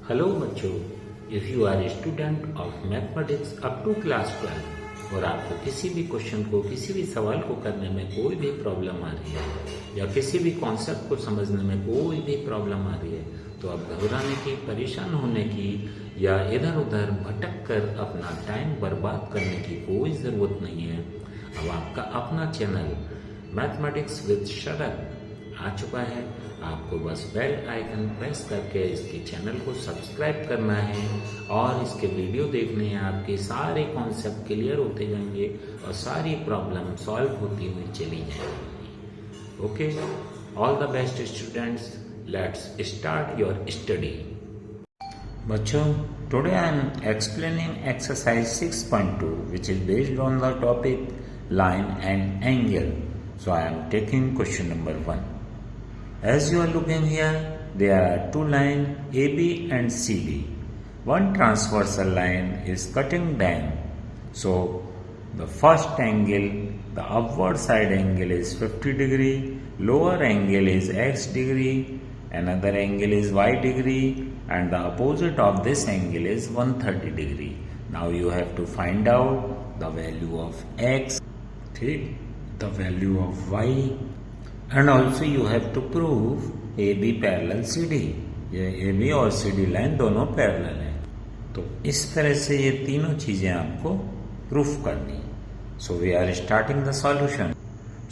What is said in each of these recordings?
Hello बच्चों, if you are a student of mathematics up to class 12 और आपको किसी भी क्वेश्चन को किसी भी सवाल को करने में कोई भी प्रॉब्लम आ रही है या किसी भी कॉन्सेप्ट को समझने में कोई भी प्रॉब्लम आ रही है तो अब घबराने की, परेशान होने की या इधर उधर भटक कर अपना टाइम बर्बाद करने की कोई ज़रूरत नहीं है। अब आपका अपना चैनल मैथमेटिक्स विद शरद आ चुका है। आपको बस बेल आइकन प्रेस करके इसके चैनल को सब्सक्राइब करना है और इसके वीडियो देखने हैं। आपके सारे कॉन्सेप्ट क्लियर होते जाएंगे और सारी प्रॉब्लम सॉल्व होती हुई चली जाएंगी। Okay, all the best students, let's start your study. बच्चों, today I am explaining exercise 6.2 which is based on the topic line and angle. So I am taking question number 1. As you are looking here, there are two lines AB and CD. One transversal line is cutting them. So the first angle, the upward side angle is 50 degree, lower angle is x degree, another angle is y degree, and the opposite of this angle is 130 degree. Now you have to find out the value of x, the value of y, and also you have to prove AB parallel CD. ये AB और CD line दोनों parallel हैं, तो इस तरह से ये तीनों चीजें आपको प्रूफ करनी। So we are starting the solution.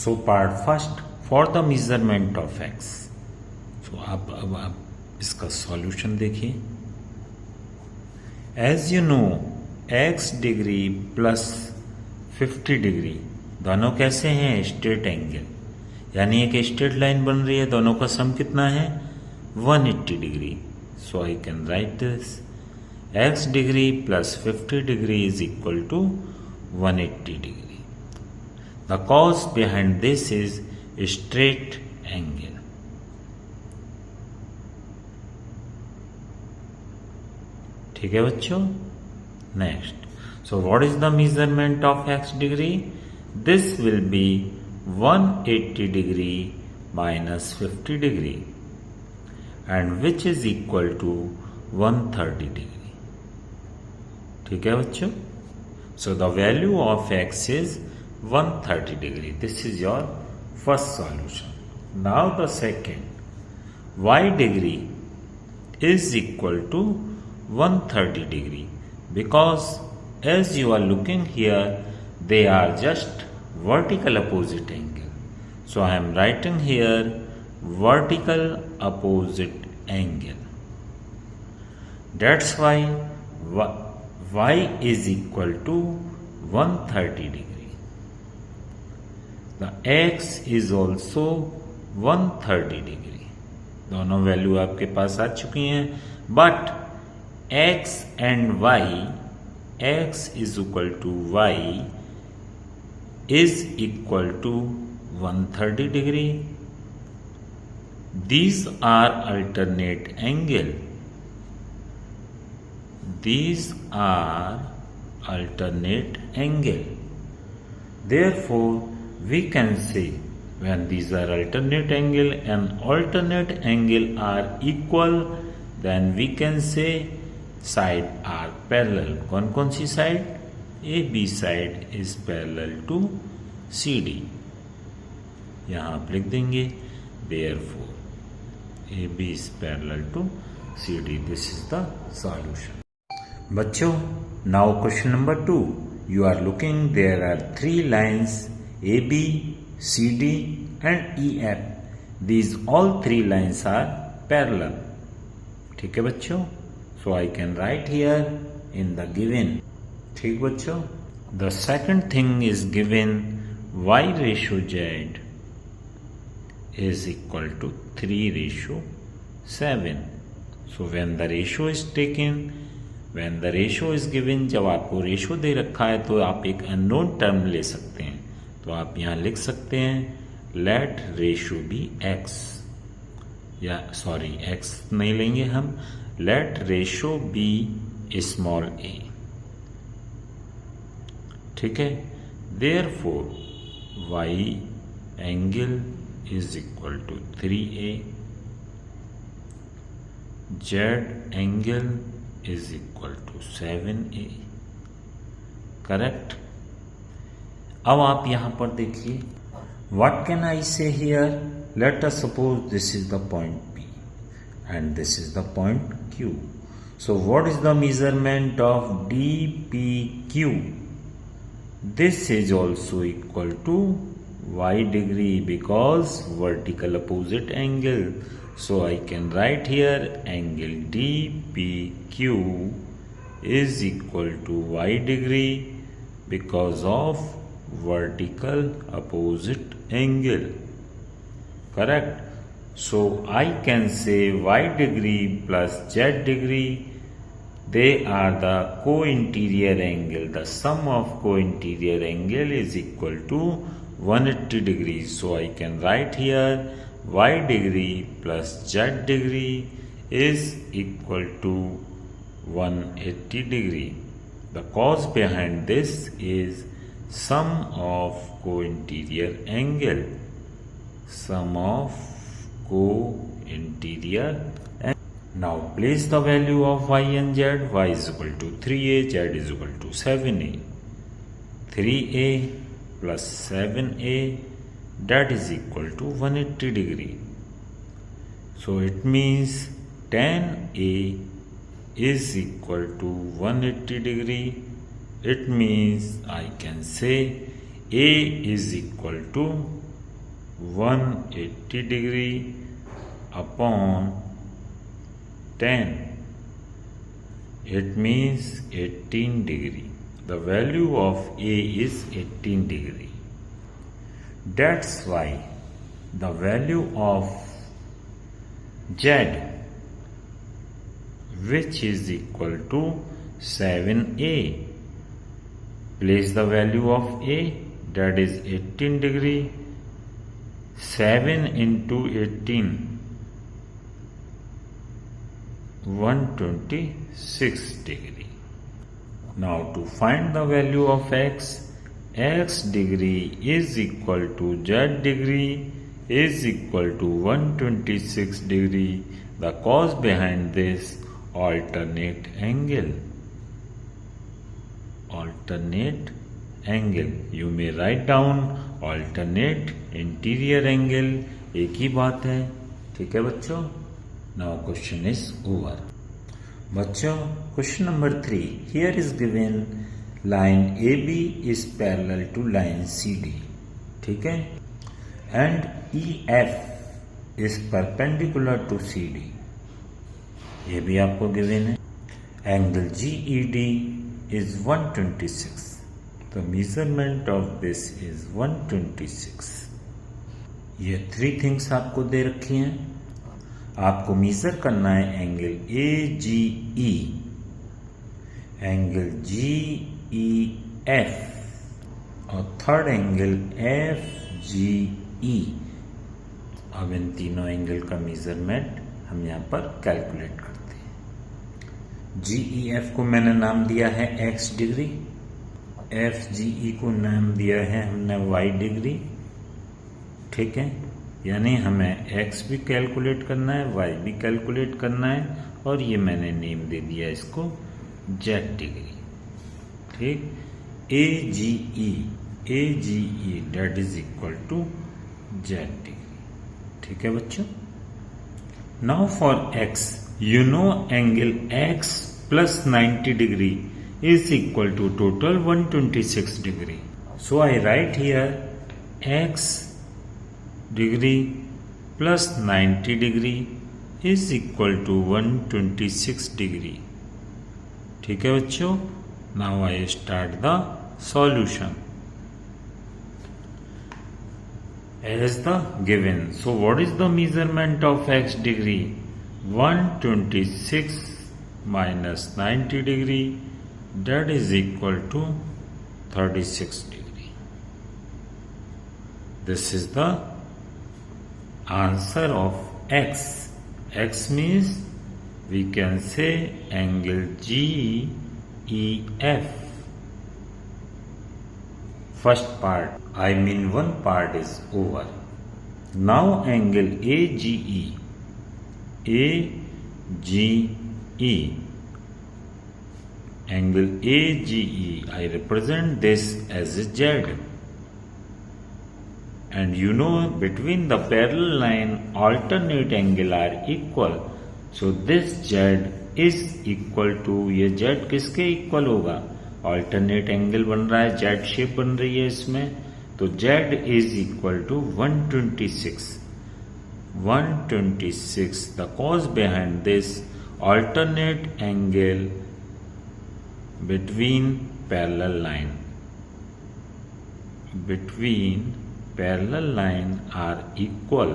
So part first, for the measurement of x। So अब आप इसका सॉल्यूशन देखिए। As you know, x degree plus 50 degree दोनों कैसे हैं? स्ट्रेट एंगल, यानी एक स्ट्रेट लाइन बन रही है, दोनों का सम कितना है? 180 degree. So I can write this, x degree plus 50 degree is equal to 180 degree. The cause behind this is straight angle. ठीक है बच्चों। Next, so what is the measurement of x degree? This will be 180 degree minus 50 degree, and which is equal to 130 degree. ठीक है बच्चों। So the value of x is 130 degree. This is your first solution. Now the second, y degree is equal to 130 degree because as you are looking here, they are just vertical opposite angle. So I am writing here vertical opposite angle. That's why y is equal to 130 degree. The x is also 130 degree. दोनों value आपके पास आ चुकी हैं, but x and y, x is equal to y is equal to 130 degree. These are alternate angle. These are alternate angle. Therefore, we can say when these are alternate angle and alternate angle are equal, then we can say side are parallel. कौन कौन सी side? AB side is parallel to CD. यहाँ आप लिख देंगे therefore AB is parallel to CD. This is the solution. बच्चों, now question number 2. You are looking, there are three lines AB, CD and EF. These all three lines are parallel. ठीक है बच्चों। So I can write here in the given. ठीक बच्चों। The second thing is given y ratio z is equal to 3:7. So when the ratio is taken, when the ratio is given, जब आपको ratio दे रखा है तो आप एक unknown term ले सकते हैं। तो आप यहाँ लिख सकते हैं लेट रेशो बी x, या सॉरी x नहीं लेंगे हम, let ratio be small a। ठीक है। Therefore y angle is equal to 3a। Z angle is equal to 7A. Correct. अब आप यहां पर देखिए, what can I say here, let us suppose this is the point P and this is the point Q. So what is the measurement of DPQ? This is also equal to y degree because vertical opposite angle. So I can write here angle DPQ is equal to y degree because of vertical opposite angle. Correct? So I can say y degree plus z degree, they are the co-interior angle. The sum of co-interior angle is equal to 180 degrees. So I can write here y degree plus z degree is equal to 180 degree. The cause behind this is sum of co-interior angle. Sum of co-interior angle. Now place the value of y and z. Y is equal to 3a, z is equal to 7a. 3a plus 7a, that is equal to 180 degree. So it means tan a is equal to 180 degree. It means I can say a is equal to 180 degree upon 10. It means 18 degree. The value of a is 18 degree. That's why the value of z, which is equal to 7a, place the value of a, that is 18 degree. 7 into 18, 126 degree. Now to find the value of x, x degree is equal to z degree is equal to 126 degree. The cause behind this, alternate angle. Alternate angle. You may write down alternate interior angle. एक ही बात है, ठीक है बच्चों। Now question is over. बच्चों question number 3, here is given line AB is parallel to line CD, ठीक है, and EF is perpendicular to CD. ये भी आपको गिवन है। Angle GED is 126. The measurement of this is 126. ये 3 things आपको दे रखी हैं। आपको मेजर करना है एंगल AGE, एंगल GEF और थर्ड एंगल FGE। अब इन तीनों एंगल का मेजरमेंट हम यहाँ पर कैलकुलेट करते हैं। GEF को मैंने नाम दिया है x डिग्री, FGE को नाम दिया है हमने y डिग्री, ठीक है। यानी हमें x भी कैलकुलेट करना है, y भी कैलकुलेट करना है, और ये मैंने नेम दे दिया इसको z डिग्री, ठीक। AGE that is equal to z degree, ठीक है बच्चों। Now for x, you know angle x plus 90 degree is equal to total 126 degree. So I write here x degree plus 90 degree is equal to 126 degree. ठीक है बच्चों। Now I start the solution as the given. So what is the measurement of x degree? 126 minus 90 degree, that is equal to 36 degree. This is the answer of x. X means we can say angle GEF. First part, I mean one part is over. Now angle AGE. GE. Angle AGE, I represent this as a Z. And you know, between the parallel line, alternate angle are equal. So this Z is equal to, ये Z किसके equal होगा? Alternate angle बन रहा है, Z shape बन रही है इसमें, तो Z is equal to 126. 126. The cause behind this alternate angle between parallel line are equal.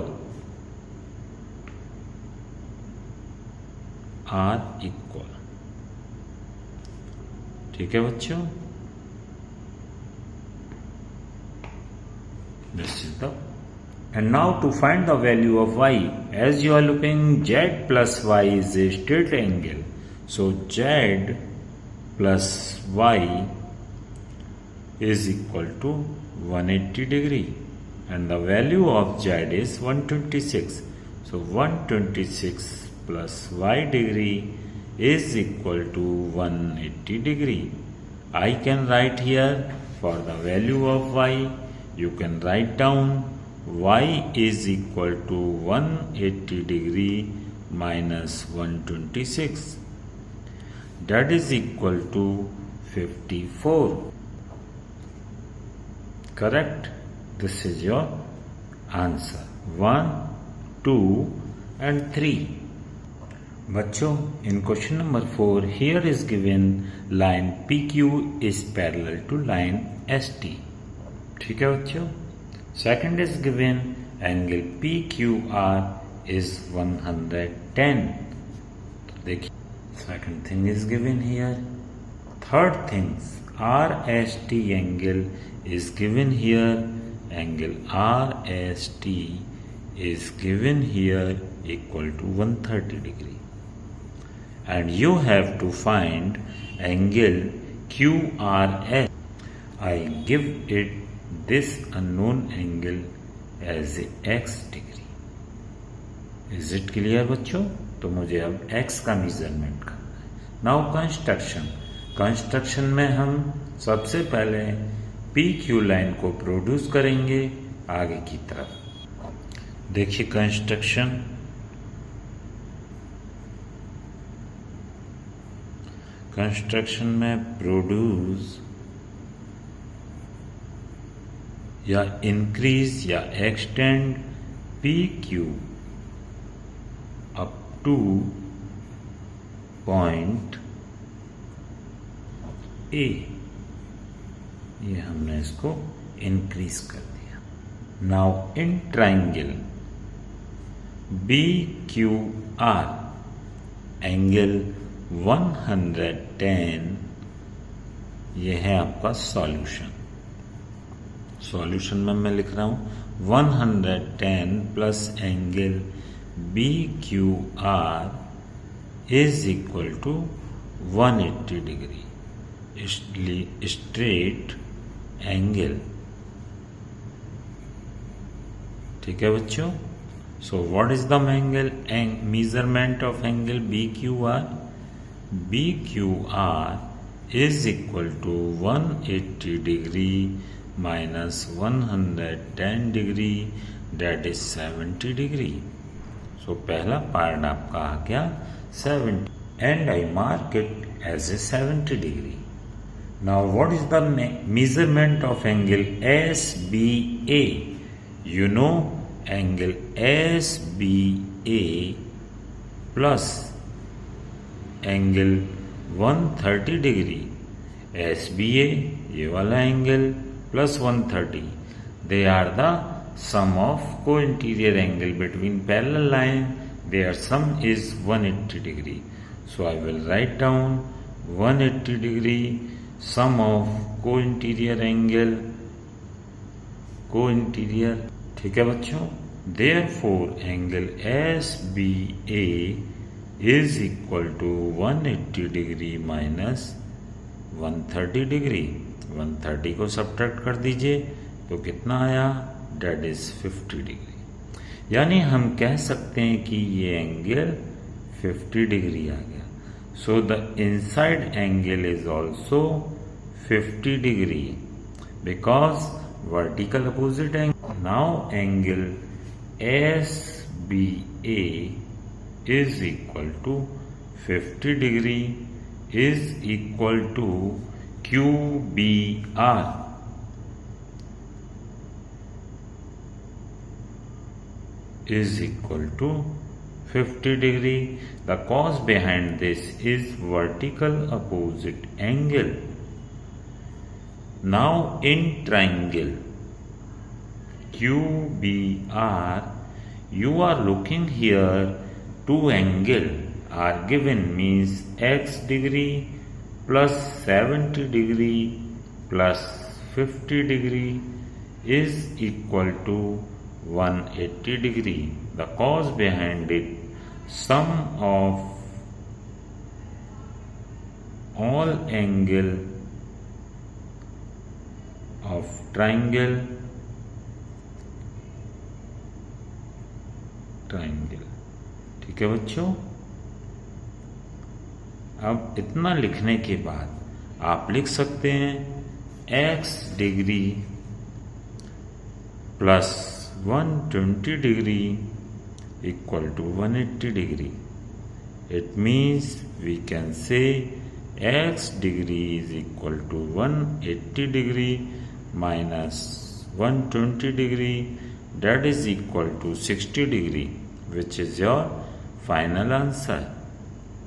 ठीक है बच्चों, this is the. And now to find the value of y, as you are looking, z plus y is a straight angle, so z plus y is equal to 180 degree, and the value of z is 126. So 126 plus y degree is equal to 180 degree. I can write here for the value of y, you can write down y is equal to 180 degree minus 126. That is equal to 54. Correct? This is your answer. 1, 2 and 3. बच्चों, in question number 4, here is given line PQ is parallel to line ST. ठीक है बच्चों. Second is given angle PQR is 110. देखिए, second thing is given here. Third things, RST angle is given here. Angle RST is given here equal to 130 degree. And you have to find angle QRS. I give it this unknown angle as x degree. Is it clear बच्चों? तो मुझे अब x का measurement करना है. Now construction में हम सबसे पहले PQ लाइन को प्रोड्यूस करेंगे आगे की तरफ. देखिए कंस्ट्रक्शन में प्रोड्यूस या इंक्रीज या extend PQ up two point A. ये हमने इसको इंक्रीज कर दिया. Now in triangle BQR angle 110, ये है आपका सॉल्यूशन में मैं लिख रहा हूं 110 plus angle BQR is equal to 180 degree straight angle. ठीक है बच्चों. So what is the measurement of angle BQR? BQR is equal to 180 degree minus 110 degree, that is 70 degree. So पहला पार्ट आपका आ गया 70 and I mark it as a 70 degree. Now what is the measurement of angle SBA? You know angle SBA plus angle 130 degree. SBA ये वाला angle plus 130, they are the sum of को interior angle between parallel line. Their sum is 180 degree. So I will write down 180 degree sum of को interior angle ठीक है बच्चों. Therefore angle SBA is equal to 180 degree minus 130 degree. 130 को subtract कर दीजिए तो कितना आया? that is 50 degree. यानी हम कह सकते हैं कि ये एंगल 50 डिग्री आ गया. So the inside angle is also 50 degree because vertical opposite angle. Now angle SBA is equal to 50 degree is equal to QBR. Is equal to 50 degree. The cause behind this is vertical opposite angle. Now in triangle QBR, you are looking here, two angle are given, means x degree plus 70 degree plus 50 degree is equal to 180 degree. The cause behind it, sum of all angle of triangle ठीक है बच्चों. अब इतना लिखने के बाद आप लिख सकते हैं x degree plus 120 degree equal to 180 degree. It means we can say x degree is equal to 180 degree minus 120 degree, that is equal to 60 degree, which is your final answer.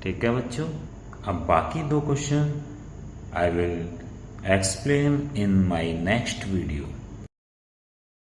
ठीक है बच्चों. अब बाकी दो question I will explain in my next video.